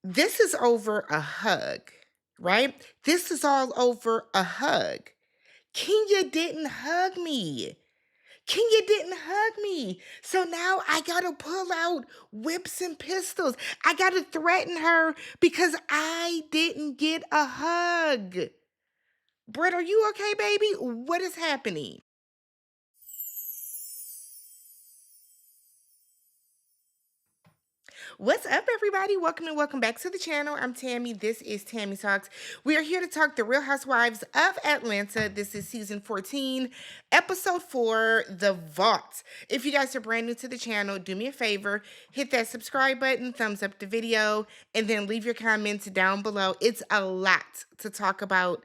This is over a hug, right? This is all over a hug. Kenya didn't hug me. Kenya didn't hug me. So now I gotta pull out whips and pistols. I gotta threaten her because I didn't get a hug. Brit, are you okay, baby? What is happening? What's up, everybody? Welcome and welcome back to the channel. I'm Tammy. This is Tammy Talks. We are here to talk the Real Housewives of Atlanta. This is season 14, episode 4, The Vault. If you guys are brand new to the channel, do me a favor, hit that subscribe button, thumbs up the video, and then leave your comments down below. It's a lot to talk about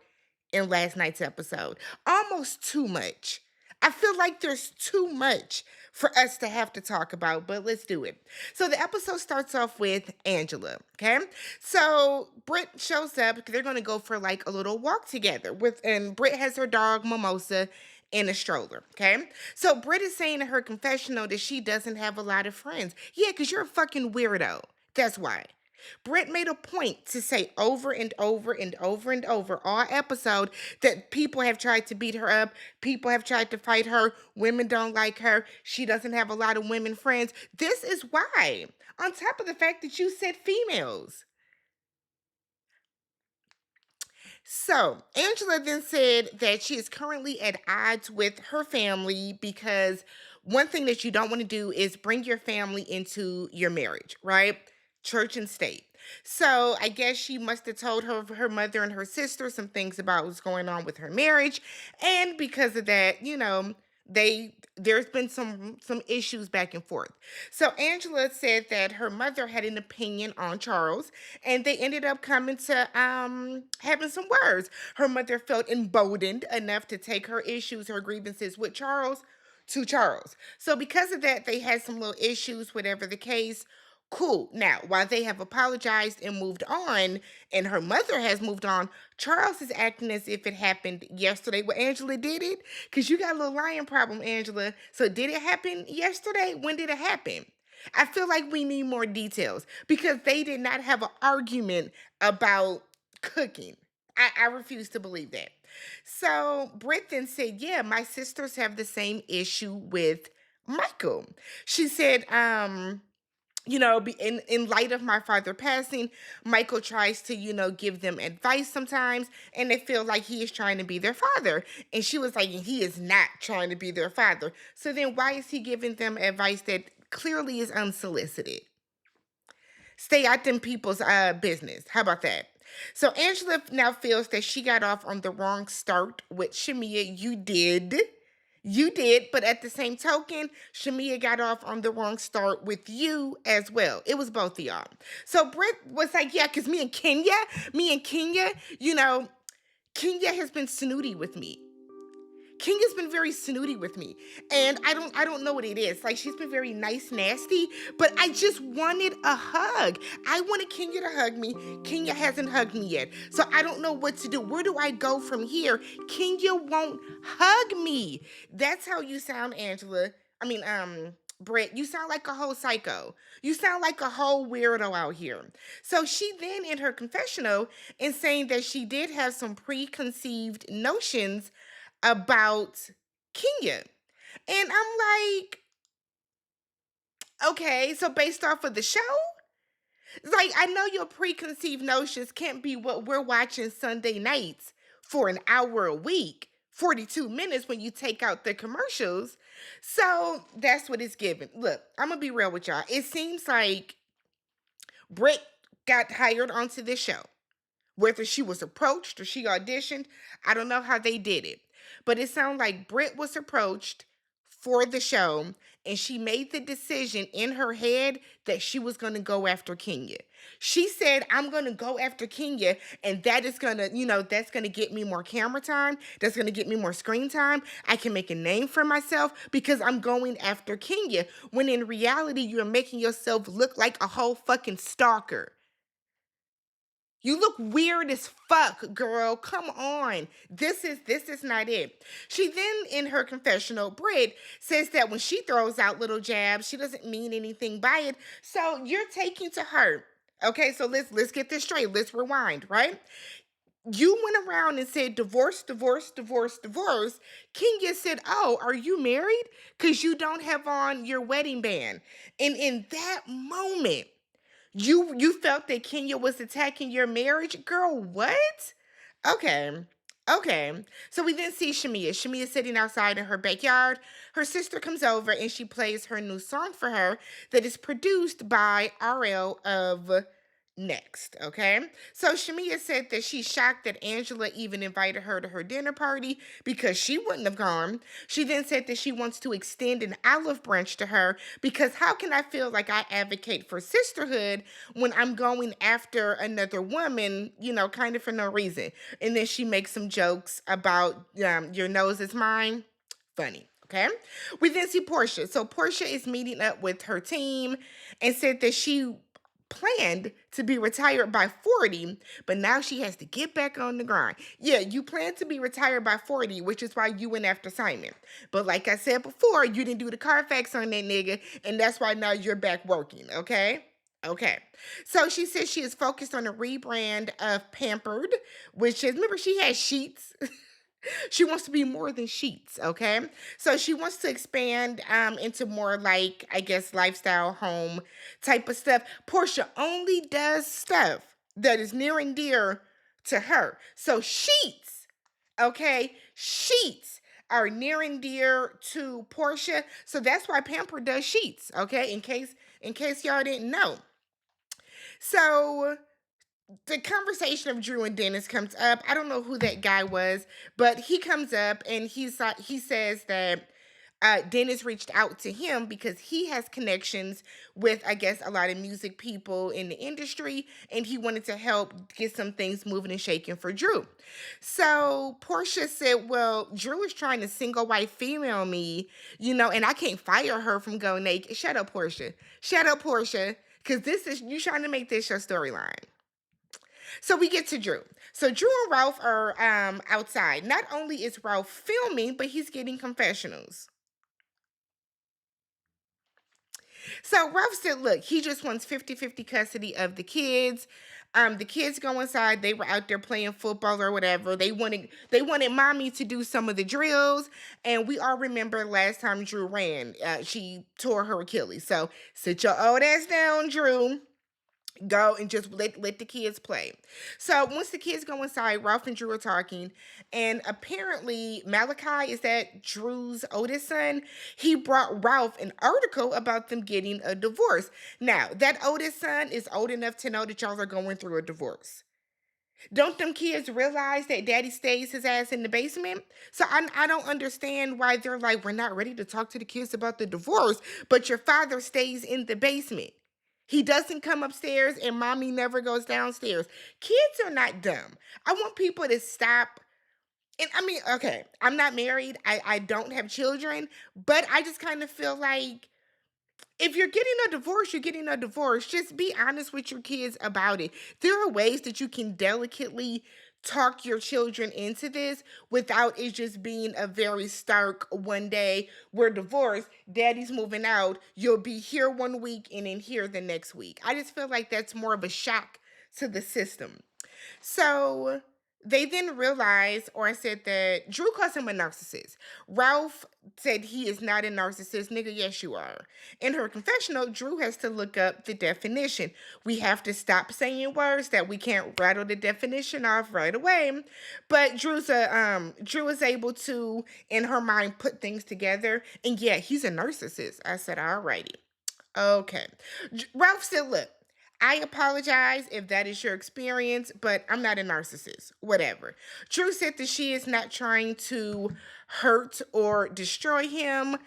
in last night's episode. Almost too much. I feel like there's too much for us to have to talk about, but let's do it. So the episode starts off with Angela, okay? So Brit shows up. They're going to go for like a little walk together and Brit has her dog Mimosa in a stroller, okay? So Brit is saying in her confessional that she doesn't have a lot of friends. Yeah, because you're a fucking weirdo. That's why. Brit made a point to say over and over and over and over all episode that people have tried to beat her up, people have tried to fight her, women don't like her, she doesn't have a lot of women friends. This is why. On top of the fact that you said females. So, Angela then said that she is currently at odds with her family because one thing that you don't want to do is bring your family into your marriage, right? Church and state. So, I guess she must have told her mother and her sister some things about what's going on with her marriage, and because of that, there's been some issues back and forth. So Angela said that her mother had an opinion on Charles, and they ended up coming to having some words. Her mother felt emboldened enough to take her issues, her grievances with Charles to Charles. So because of that, they had some little issues, whatever the case. Cool. Now, while they have apologized and moved on, and her mother has moved on, Charles is acting as if it happened yesterday. Well, Angela did it because you got a little lying problem, Angela. So, did it happen yesterday? When did it happen? I feel like we need more details because they did not have an argument about cooking. I refuse to believe that. So, Brit then said, yeah, my sisters have the same issue with Michael. She said, in light of my father passing, Michael tries to, give them advice sometimes, and they feel like he is trying to be their father. And she was like, he is not trying to be their father. So then why is he giving them advice that clearly is unsolicited? Stay out them people's business. How about that? So Angela now feels that she got off on the wrong start with Shamia. You did. You did, but at the same token, Shamia got off on the wrong start with you as well. It was both of y'all. So Britt was like, yeah, because me and Kenya, Kenya has been snooty with me. Kenya's been very snooty with me. And I don't know what it is. Like, she's been very nice, nasty, but I just wanted a hug. I wanted Kenya to hug me. Kenya hasn't hugged me yet. So I don't know what to do. Where do I go from here? Kenya won't hug me. That's how you sound, Angela. Britt, you sound like a whole psycho. You sound like a whole weirdo out here. So she then, in her confessional, is saying that she did have some preconceived notions about Kenya. And I'm like, okay, so based off of the show, like, I know your preconceived notions can't be what we're watching Sunday nights for an hour a week, 42 minutes when you take out the commercials. So that's what it's given. Look, I'm going to be real with y'all. It seems like Brit got hired onto this show. Whether she was approached or she auditioned, I don't know how they did it. But it sounds like Brit was approached for the show, and she made the decision in her head that she was going to go after Kenya. She said, I'm going to go after Kenya, and that is going to, that's going to get me more camera time. That's going to get me more screen time. I can make a name for myself because I'm going after Kenya. When in reality, you're making yourself look like a whole fucking stalker. You look weird as fuck, girl. Come on. This is not it. She then, in her confessional, Brit says that when she throws out little jabs, she doesn't mean anything by it. So you're taking to her Okay, so let's get this straight. Let's rewind, right? You went around and said divorce, divorce, divorce, divorce. Kenya said, "Oh, are you married? Because you don't have on your wedding band." And in that moment, you felt that Kenya was attacking your marriage? Girl, what? Okay. Okay. So we then see Shamia. Shamia sitting outside in her backyard. Her sister comes over and she plays her new song for her that is produced by RL of Next. Okay. So Shamia said that she's shocked that Angela even invited her to her dinner party because she wouldn't have gone. She then said that she wants to extend an olive branch to her because how can I feel like I advocate for sisterhood when I'm going after another woman, kind of for no reason? And then she makes some jokes about your nose is mine. Funny. Okay. We then see Porsha. So Porsha is meeting up with her team and said that she planned to be retired by 40, but now she has to get back on the grind. Yeah, you planned to be retired by 40, which is why you went after Simon. But like I said before, you didn't do the Carfax on that nigga, and that's why now you're back working, okay? Okay. So she says she is focused on a rebrand of Pampered, which is, remember, she had sheets. She wants to be more than sheets, okay? So she wants to expand into more like, I guess, lifestyle home type of stuff. Portia only does stuff that is near and dear to her. So sheets, okay? Sheets are near and dear to Portia. So that's why Pamper does sheets, okay? In case y'all didn't know. So the conversation of Drew and Dennis comes up. I don't know who that guy was, but he comes up and he says that Dennis reached out to him because he has connections with, I guess, a lot of music people in the industry, and he wanted to help get some things moving and shaking for Drew. So Portia said, "Well, Drew is trying to single white female me, and I can't fire her from going naked." Shut up, Portia. Shut up, Portia. Because this is you trying to make this your storyline. So we get to Drew. So Drew and Ralph are outside. Not only is Ralph filming, but he's getting confessionals. So Ralph said, look, he just wants 50-50 custody of the kids. The kids go inside. They were out there playing football or whatever. They wanted mommy to do some of the drills. And we all remember last time Drew ran, she tore her Achilles. So sit your old ass down, Drew. Go and just let the kids play. So once the kids go inside, Ralph and Drew are talking, and apparently Malachi, is that Drew's oldest son? He brought Ralph an article about them getting a divorce. Now, that oldest son is old enough to know that y'all are going through a divorce. Don't them kids realize that daddy stays his ass in the basement? So I don't understand why they're like, we're not ready to talk to the kids about the divorce, but your father stays in the basement. He doesn't come upstairs and mommy never goes downstairs. Kids are not dumb. I want people to stop. And I mean, okay, I'm not married. I don't have children, but I just kind of feel like if you're getting a divorce, you're getting a divorce. Just be honest with your kids about it. There are ways that you can delicately talk your children into this without it just being a very stark one day, we're divorced, daddy's moving out, you'll be here one week and then here the next week. I just feel like that's more of a shock to the system. So they then realized, or I said that Drew calls him a narcissist. Ralph said he is not a narcissist. Nigga, yes, you are. In her confessional, Drew has to look up the definition. We have to stop saying words that we can't rattle the definition off right away. But Drew is able to, in her mind, put things together. And yeah, he's a narcissist. I said, alrighty. Okay. Ralph said, look, I apologize if that is your experience, but I'm not a narcissist. Whatever. Drew said that she is not trying to hurt or destroy him.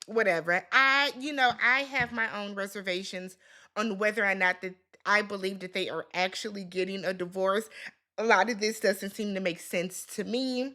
Whatever. I have my own reservations on whether or not that I believe that they are actually getting a divorce. A lot of this doesn't seem to make sense to me.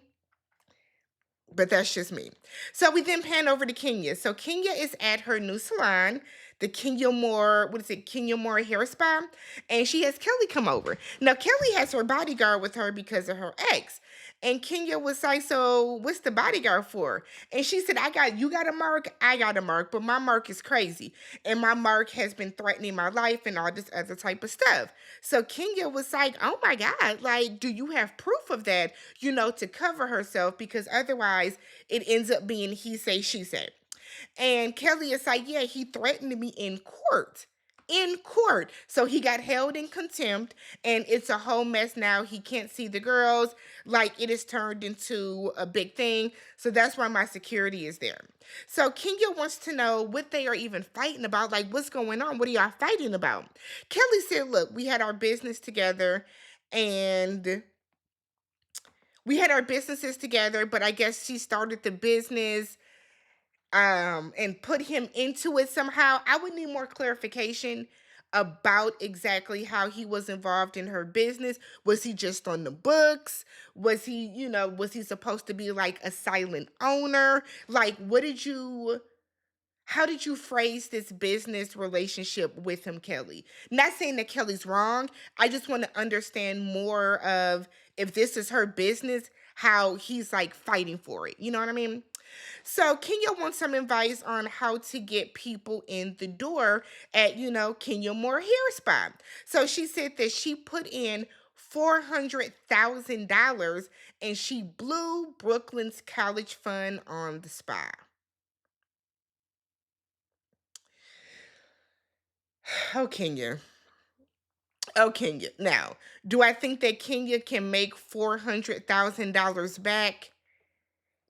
But that's just me. So we then pan over to Kenya. So Kenya is at her new salon, the Kenya Moore, what is it, Kenya Moore Hair Spa, and she has Kelly come over. Now Kelly has her bodyguard with her because of her ex. And Kenya was like, "So what's the bodyguard for?" And she said, You got a mark, I got a mark, but my mark is crazy. And my mark has been threatening my life and all this other type of stuff. So Kenya was like, "Oh my God, like, do you have proof of that, to cover herself? Because otherwise it ends up being he say, she say." And Kelly is like, "Yeah, he threatened me in court." In court. So he got held in contempt, and it's a whole mess now. He can't see the girls. Like, it is turned into a big thing. So that's why my security is there. So Kenya wants to know what they are even fighting about. Like, what's going on? What are y'all fighting about? Kelly said, "Look, we had our business together, and we had our businesses together, but I guess she started the business and put him into it somehow." I would need more clarification about exactly how he was involved in her business. Was he just on the books? Was he supposed to be like a silent owner? Like, how did you phrase this business relationship with him, Kelly? Not saying that Kelly's wrong. I just want to understand more of, if this is her business, how he's like fighting for it. You know what I mean? So Kenya wants some advice on how to get people in the door at, Kenya Moore Hair Spa. So she said that she put in $400,000 and she blew Brooklyn's college fund on the spa. Oh, Kenya. Oh, Kenya. Now, do I think that Kenya can make $400,000 back?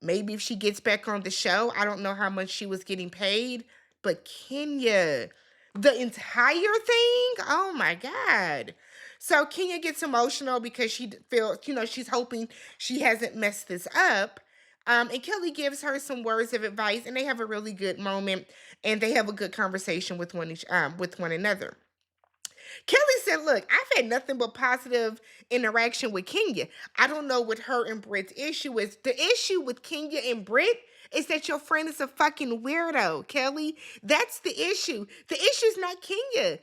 Maybe if she gets back on the show. I don't know how much she was getting paid, but Kenya, the entire thing? Oh my God. So Kenya gets emotional because she feels, she's hoping she hasn't messed this up. And Kelly gives her some words of advice, and they have a really good moment, and they have a good conversation with one another. Kelly said, "Look, I've had nothing but positive interaction with Kenya. I don't know what her and Brit's issue is. The issue with Kenya and Brit is that your friend is a fucking weirdo, Kelly. That's the issue. The issue is not Kenya.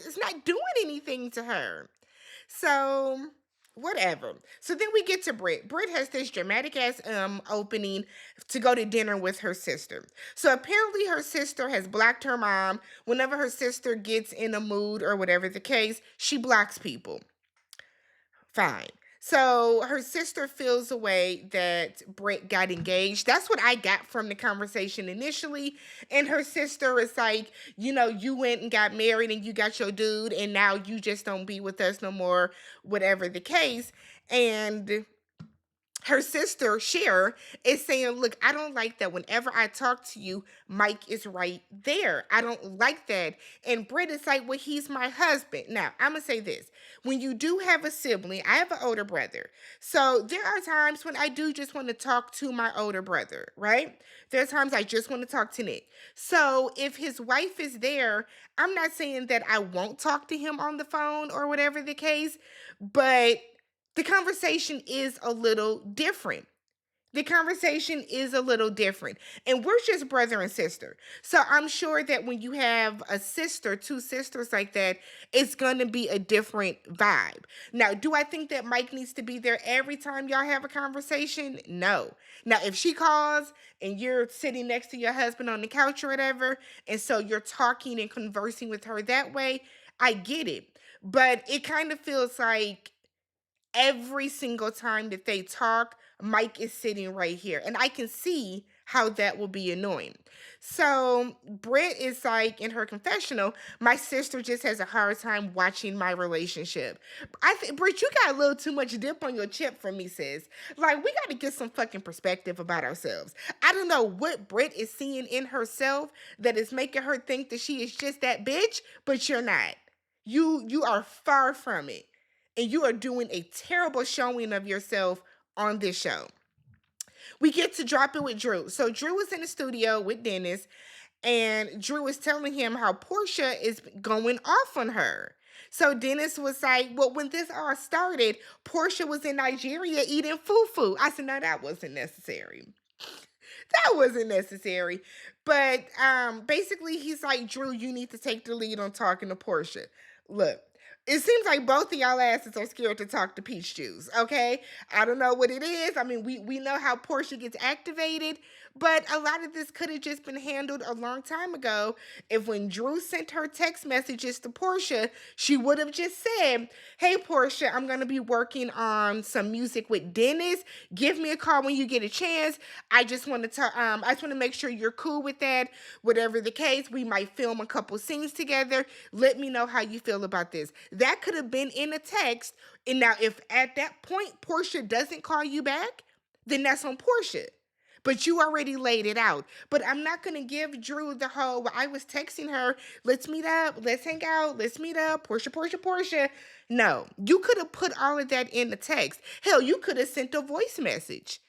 Is not doing anything to her. So, whatever. So then we get to Brit. Brit has this dramatic ass opening to go to dinner with her sister. So apparently her sister has blocked her mom. Whenever her sister gets in a mood or whatever the case, she blocks people. Fine. So her sister feels a way that Brit got engaged. That's what I got from the conversation initially. And her sister is like, you went and got married and you got your dude, and now you just don't be with us no more, whatever the case. And her sister, Cher, is saying, "Look, I don't like that. Whenever I talk to you, Mike is right there. I don't like that." And Britt is like, "Well, he's my husband." Now, I'm going to say this. When you do have a sibling, I have an older brother. So there are times when I do just want to talk to my older brother, right? There are times I just want to talk to Nick. So if his wife is there, I'm not saying that I won't talk to him on the phone or whatever the case, but the conversation is a little different. The conversation is a little different. And we're just brother and sister. So I'm sure that when you have a sister, two sisters like that, it's going to be a different vibe. Now, do I think that Mike needs to be there every time y'all have a conversation? No. Now, if she calls and you're sitting next to your husband on the couch or whatever, and so you're talking and conversing with her that way, I get it. But it kind of feels like every single time that they talk, Mike is sitting right here. And I can see how that will be annoying. So Britt is like in her confessional, "My sister just has a hard time watching my relationship." I think, Britt, you got a little too much dip on your chip for me, sis. Like, we got to get some fucking perspective about ourselves. I don't know what Britt is seeing in herself that is making her think that she is just that bitch, but you're not. You are far from it, and you are doing a terrible showing of yourself on this show. We get to drop it with Drew. So Drew is in the studio with Dennis, and Drew is telling him how Porsha is going off on her. So Dennis was like, "Well, when this all started, Porsha was in Nigeria eating fufu." I said, "No, that wasn't necessary. That wasn't necessary." But basically, he's like, "Drew, you need to take the lead on talking to Porsha. Look, It seems like both of y'all asses are scared to talk to Peach Juice, okay? I don't know what it is. I mean, we know how Porsha gets activated, but a lot of this could have just been handled a long time ago. If when Drew sent her text messages to Porsha, she would have just said, "Hey Porsha, I'm gonna be working on some music with Dennis. Give me a call when you get a chance. I just want to make sure you're cool with that. Whatever the case, we might film a couple scenes together. Let me know how you feel about this." That could have been in a text. And now, if at that point Porsha doesn't call you back, then that's on Porsha. But you already laid it out. But I'm not gonna give Drew the whole. Well, I was texting her, let's meet up, let's hang out, let's meet up, Porsha, Porsha, Porsha. No, you could have put all of that in the text. Hell, you could have sent a voice message.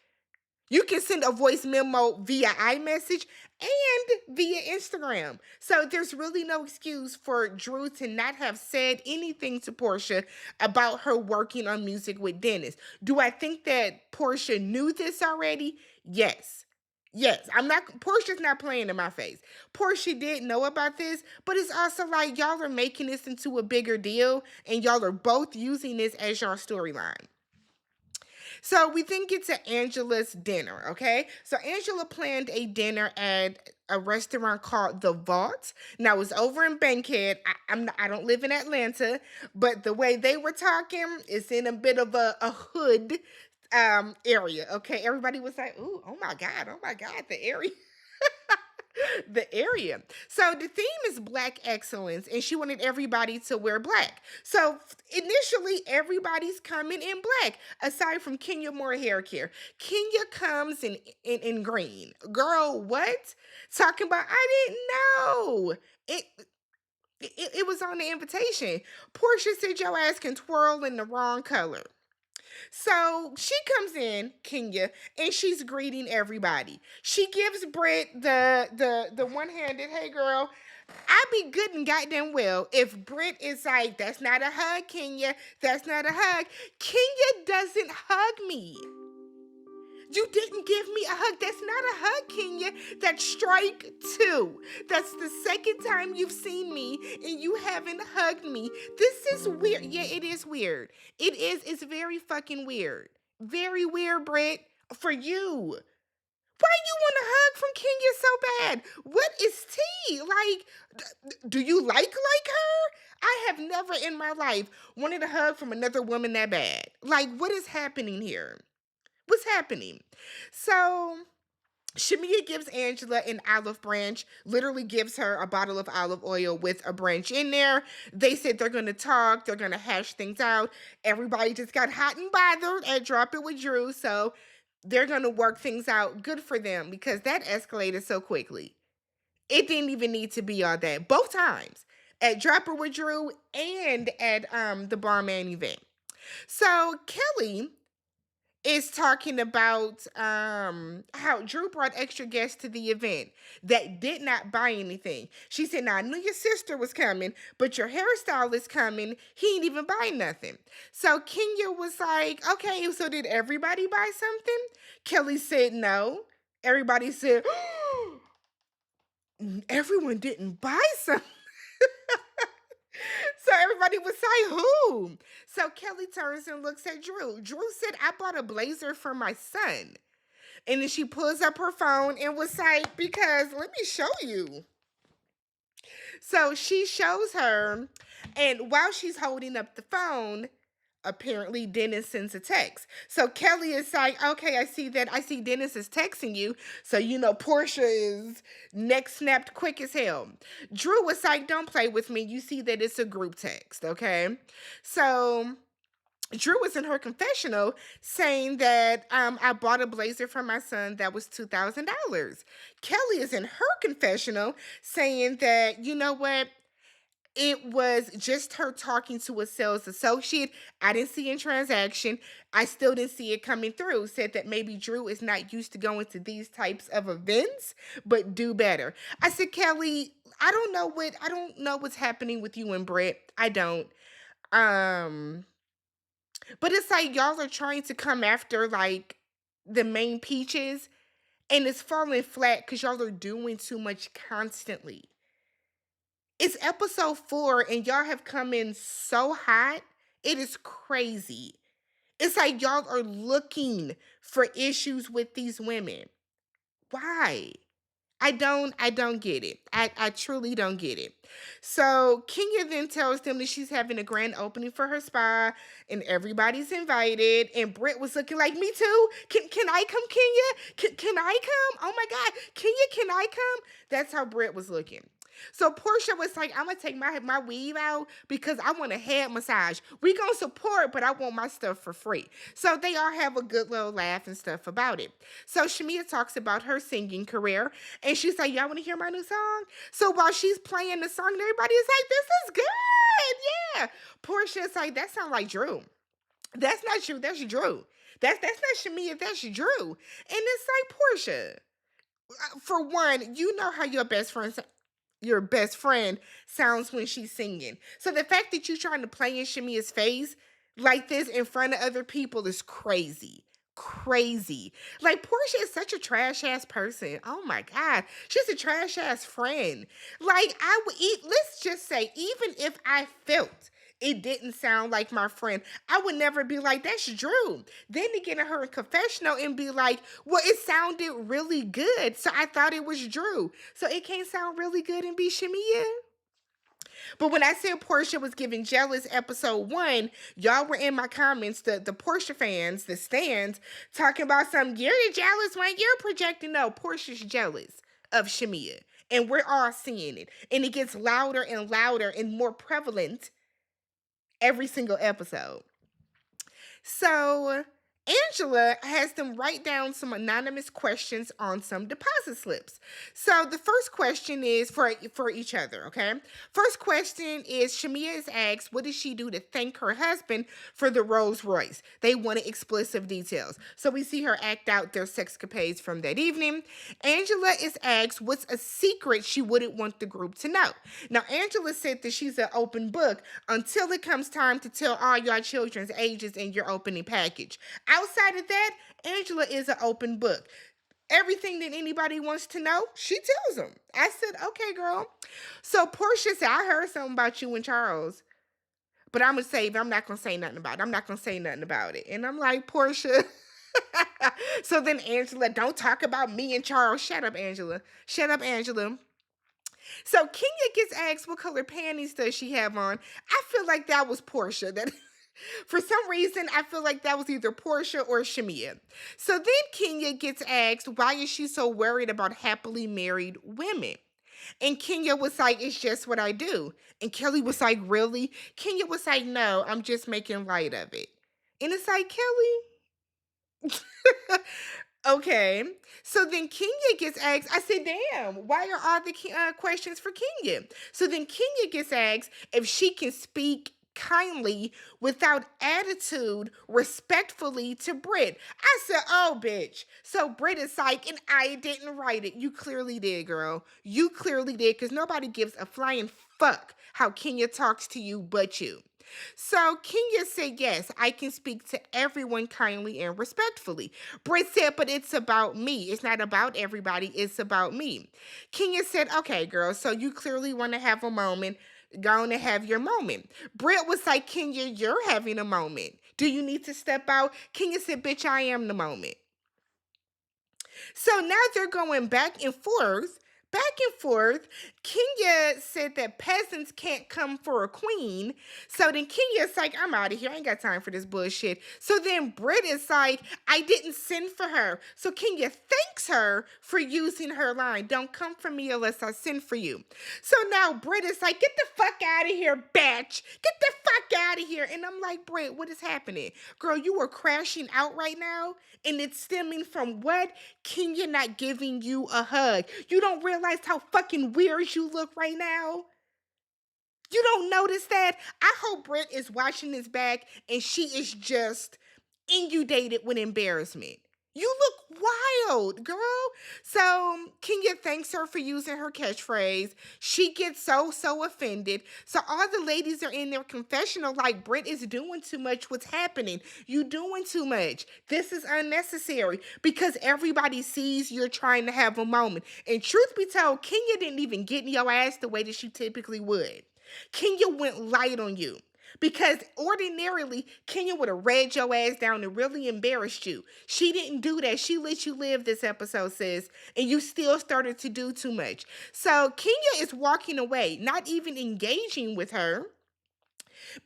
You can send a voice memo via iMessage and via Instagram. So there's really no excuse for Drew to not have said anything to Porsha about her working on music with Dennis. Do I think that Porsha knew this already? Yes. Yes, Portia's not playing in my face. Porsha did know about this, but it's also like y'all are making this into a bigger deal and y'all are both using this as your storyline. So we then get to Angela's dinner, okay? So Angela planned a dinner at a restaurant called The Vault. Now it's over in Bankhead. I don't live in Atlanta, but the way they were talking is in a bit of a hood area, okay? Everybody was like, "Ooh, oh my God, the area." The area. So the theme is Black excellence, and she wanted everybody to wear black. So initially, everybody's coming in black, aside from Kenya Moore hair care. Kenya comes in green. Girl, what? Talking about I didn't know. It was on the invitation. Portia said your ass can twirl in the wrong color. So she comes in, Kenya, and she's greeting everybody. She gives Brit the one-handed, "Hey girl." I be good and goddamn well if Brit is like, "That's not a hug, Kenya. That's not a hug." Kenya doesn't hug me. You didn't give me a hug. That's not a hug, Kenya. That's strike two. That's the second time you've seen me and you haven't hugged me. This is weird. Yeah, it is weird. It is. It's very fucking weird. Very weird, Britt. For you. Why you want a hug from Kenya so bad? What is tea? Like, do you like her? I have never in my life wanted a hug from another woman that bad. Like, what is happening here? What's happening? So Shamia gives Angela an olive branch, literally gives her a bottle of olive oil with a branch in there. They said they're going to talk, they're going to hash things out. Everybody just got hot and bothered at Drop It with Drew, so they're going to work things out. Good for them because that escalated so quickly. It didn't even need to be all that. Both times at Drop It with Drew and at the Barman event. So Kelly is talking about how Drew brought extra guests to the event that did not buy anything. She said, "Now I knew your sister was coming, but your hairstyle is coming. He ain't even buy nothing." So Kenya was like, "Okay, so did everybody buy something?" Kelly said no. Everybody said, "Everyone didn't buy something." So everybody was like, "Who?" So Kelly turns and looks at Drew. Drew said, "I bought a blazer for my son." And then she pulls up her phone and was like, "Because let me show you." So she shows her, and while she's holding up the phone, apparently Dennis sends a text. So Kelly is like, "Okay, I see that. I see Dennis is texting you." So you know Porsha is neck snapped quick as hell. Drew was like, "Don't play with me. You see that it's a group text, okay?" So Drew was in her confessional saying that I bought a blazer for my son that was $2,000. Kelly is in her confessional saying that, you know what? It was just her talking to a sales associate. I didn't see a transaction. I still didn't see it coming through. Said that maybe Drew is not used to going to these types of events, but do better. I said, "Kelly, I don't know what's happening with you and Brett. I don't. Um, but it's like y'all are trying to come after like the main peaches, and it's falling flat because y'all are doing too much constantly. It's episode 4 and y'all have come in so hot. It is crazy. It's like y'all are looking for issues with these women. Why? I don't get it. I truly don't get it. So Kenya then tells them that she's having a grand opening for her spa and everybody's invited. And Britt was looking like, me too. Can I come, Kenya? Can I come? Oh my God. Kenya, can I come? That's how Britt was looking. So Porsha was like, I'm gonna take my weave out because I want a head massage. We gonna support, but I want my stuff for free. So they all have a good little laugh and stuff about it. So Shamia talks about her singing career, and she's like, y'all want to hear my new song? So while she's playing the song, everybody is like, this is good. Yeah. Portia's like, that sounds like Drew. That's not you. That's Drew. That's not Shamia. That's Drew. And it's like, Portia, for one, you know how your best friend sounds when she's singing. So the fact that you're trying to play in Shamia's face like this in front of other people is crazy. Crazy. Like Portia is such a trash ass person. Oh my God. She's a trash ass friend. Like I would eat, let's just say, even if I felt it didn't sound like my friend, I would never be like, that's Drew. Then to get in her confessional and be like, well, it sounded really good. So I thought it was Drew. So it can't sound really good and be Shamia. But when I said Porsha was giving jealous episode 1, y'all were in my comments, the Porsha fans, the stands, talking about something, you're jealous when you're projecting. No, Portia's jealous of Shamia. And we're all seeing it. And it gets louder and louder and more prevalent every single episode. So Angela has them write down some anonymous questions on some deposit slips. So the first question is for each other, okay? First question is Shamia is asked, what did she do to thank her husband for the Rolls Royce? They wanted explicit details. So we see her act out their sexcapades from that evening. Angela is asked, what's a secret she wouldn't want the group to know? Now, Angela said that she's an open book until it comes time to tell all your children's ages in your opening package. Outside of that, Angela is an open book. Everything that anybody wants to know, she tells them. I said, okay, girl. So Portia said, I heard something about you and Charles, but I'm going to save it. I'm not going to say nothing about it. I'm not going to say nothing about it. And I'm like, Portia. So then Angela, don't talk about me and Charles. Shut up, Angela. Shut up, Angela. So Kenya gets asked what color panties does she have on. I feel like that was Portia. That for some reason, I feel like that was either Portia or Shamia. So then Kenya gets asked, why is she so worried about happily married women? And Kenya was like, it's just what I do. And Kelly was like, really? Kenya was like, no, I'm just making light of it. And it's like, Kelly. Okay. So then Kenya gets asked, I said, damn, why are all the questions for Kenya? So then Kenya gets asked if she can speak kindly without attitude respectfully to Brit. I said, oh, bitch. So Brit is like, and I didn't write it. You clearly did, girl. You clearly did, because nobody gives a flying fuck how Kenya talks to you but you. So Kenya said, yes, I can speak to everyone kindly and respectfully. Britt said, but it's about me. It's not about everybody. It's about me. Kenya said, okay, girl, so you clearly want to have a moment. Go on and have your moment. Britt was like, Kenya, you're having a moment. Do you need to step out? Kenya said, bitch, I am the moment. So now they're going back and forth. Back and forth, Kenya said that peasants can't come for a queen. So then Kenya's like, I'm out of here. I ain't got time for this bullshit. So then Brit is like, I didn't send for her. So Kenya thanks her for using her line. Don't come for me unless I send for you. So now Brit is like, get the fuck out of here, bitch. Get the fuck out of here. And I'm like, Brit, what is happening? Girl, you are crashing out right now. And it's stemming from what? Kenya not giving you a hug. You don't realize how fucking weird you look right now? You don't notice that? I hope Brit is watching this back and she is just inundated with embarrassment. You look wild, girl. So Kenya thanks her for using her catchphrase. She gets so offended. So all the ladies are in their confessional like, Brit is doing too much. What's happening? You doing too much. This is unnecessary because everybody sees you're trying to have a moment. And truth be told, Kenya didn't even get in your ass the way that she typically would. Kenya went light on you. Because ordinarily, Kenya would have read your ass down and really embarrassed you. She didn't do that. She let you live this episode, sis, and you still started to do too much. So Kenya is walking away, not even engaging with her.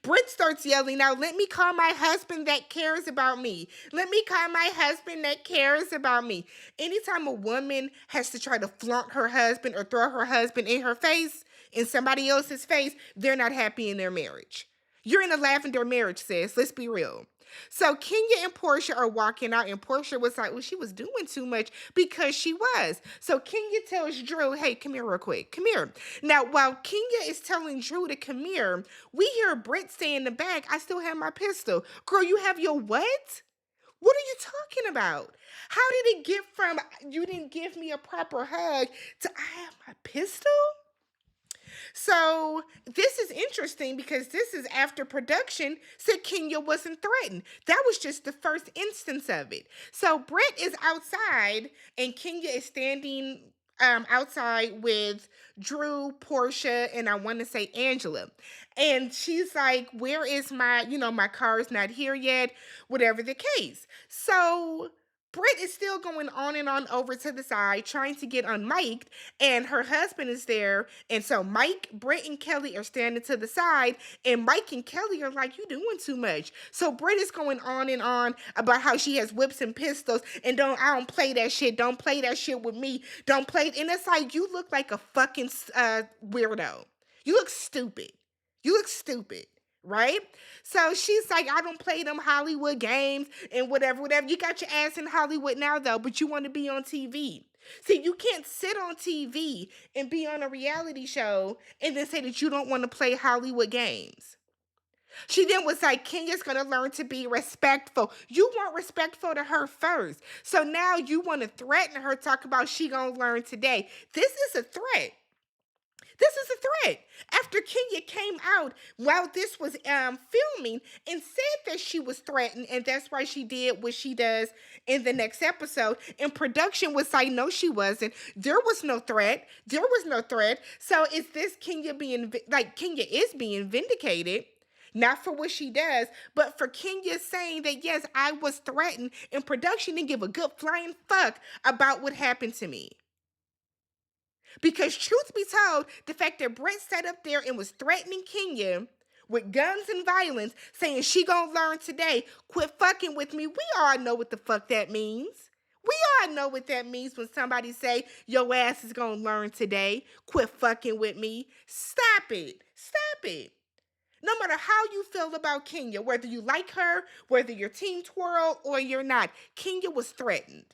Brit starts yelling out, let me call my husband that cares about me. Let me call my husband that cares about me. Anytime a woman has to try to flaunt her husband or throw her husband in her face, in somebody else's face, they're not happy in their marriage. You're in a lavender marriage, sis. Let's be real. So Kenya and Porsha are walking out, and Porsha was like, well, she was doing too much because she was. So Kenya tells Drew, hey, come here real quick. Come here. Now, while Kenya is telling Drew to come here, we hear Brit say in the back, I still have my pistol. Girl, you have your what? What are you talking about? How did it get from you didn't give me a proper hug to I have my pistol? So this is interesting because this is after production said Kenya wasn't threatened. That was just the first instance of it. So Brit is outside and Kenya is standing outside with Drew, Porsha, and I want to say Angela. And she's like, where is my, my car is not here yet, whatever the case. So Brit is still going on and on over to the side, trying to get unmiked, and her husband is there. And so Mike, Brit, and Kelly are standing to the side, and Mike and Kelly are like, you doing too much. So Brit is going on and on about how she has whips and pistols, and I don't play that shit. Don't play that shit with me. Don't play it. And it's like, you look like a fucking weirdo. You look stupid. You look stupid. Right? So she's like, I don't play them Hollywood games and whatever. You got your ass in Hollywood now, though, but you want to be on TV. See, you can't sit on TV and be on a reality show and then say that you don't want to play Hollywood games. She then was like, Kenya's going to learn to be respectful. You weren't respectful to her first. So now you want to threaten her, talk about she going to learn today. This is a threat. This is a threat. After Kenya came out while this was filming and said that she was threatened, and that's why she did what she does in the next episode. And production was like, no, she wasn't. There was no threat. There was no threat. So is this Kenya Kenya is being vindicated? Not for what she does, but for Kenya saying that, yes, I was threatened, and production didn't give a good flying fuck about what happened to me. Because truth be told, the fact that Brit sat up there and was threatening Kenya with guns and violence, saying she gonna learn today, quit fucking with me, we all know what the fuck that means. We all know what that means when somebody say, your ass is gonna learn today, quit fucking with me. Stop it. Stop it. No matter how you feel about Kenya, whether you like her, whether you're team twirl or you're not, Kenya was threatened.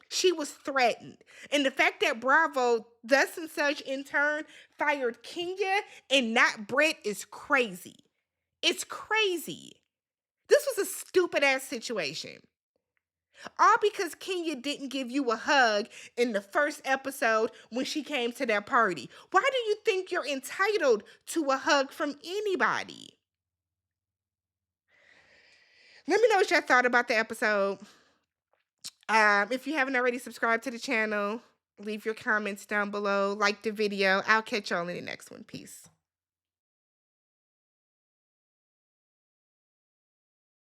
She was threatened. And the fact that Bravo, thus and such, in turn, fired Kenya and not Brit is crazy. It's crazy. This was a stupid ass situation. All because Kenya didn't give you a hug in the first episode when she came to that party. Why do you think you're entitled to a hug from anybody? Let me know what y'all thought about the episode. If you haven't already subscribed to the channel, leave your comments down below, like the video. I'll catch y'all in the next one. Peace.